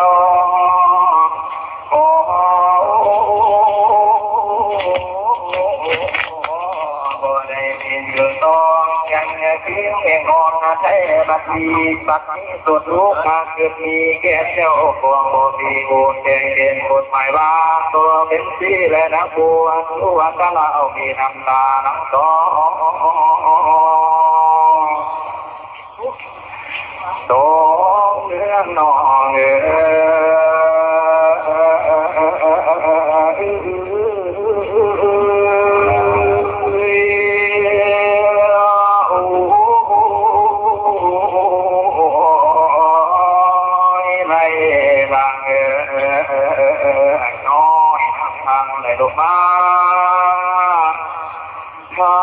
วโอ้บ่ได้มีอยู่ต้องยังคิ้วเองอ่อนไทยบัดนี้บัดนี้สุดลูกมาเกิดมีแก่เจ้าพวงบ่มีบุญแก่เห็นกฎหมายว่าตัวเป็นสีและนักบวชรู้ว่าก็เรามีน้ำตาน้ำตาโตเนื้อนองไม่บางน้อยทางเลยลูกมาเขา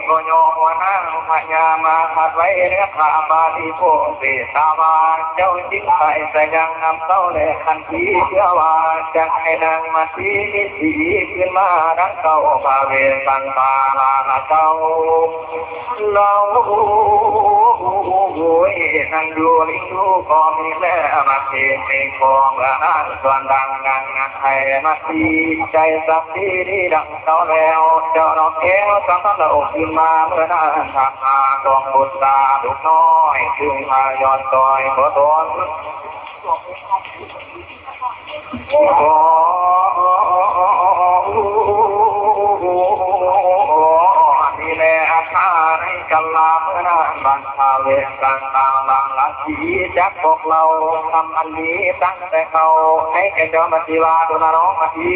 ก็ยอมว่านั่งพญามาขัดไว้เนื้อขาบาลีโพธิสาวาเจ้าจิ้งไข่แต่ยังนำเต้าและขันทีเชื่อว่าจะให้นางมาทีนิสีขึ้นมาดังเก่าพาเวสันตาลาเจ้าเรานั่งดูลิงดูก็มีแม่มาเทในคลองละนั่นส่วนดังนางให้มาทีใจสักทีที่ดังเต้าแล้วเจ้านกแก้วสังฆราชขึ้นมาเมื่อนั้นทางมาดวงบุตรตาดุน้อยจึงมายอดซอยขอตนนี่แหละอาคาในกัลลาเมื่อนั้นบรรพาเวรกันตาบางลัทธิจักบอกเราทำอันนี้ตั้งแต่เขาให้แกเจ้ามาทีวาตุนร้องมาที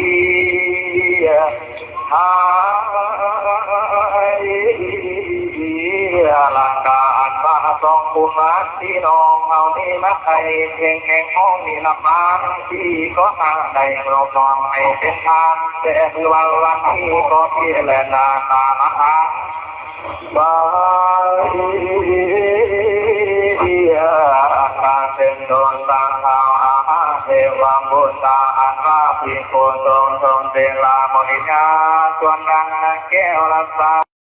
หลังการบ้าสองผู้มาที่น้องเอานี่มาใครเพียงแข่งห้องนี่ละมาที่ก็หาได้เราลองให้เป็นทางแต่วันนี้ก็เพียงและนาตามาทางบางการเป็นดวงตาขาวอาเทวาบุตาอันว่าพิโกตรงเตลาโมหิญาส่วนนางแก้วรัตตา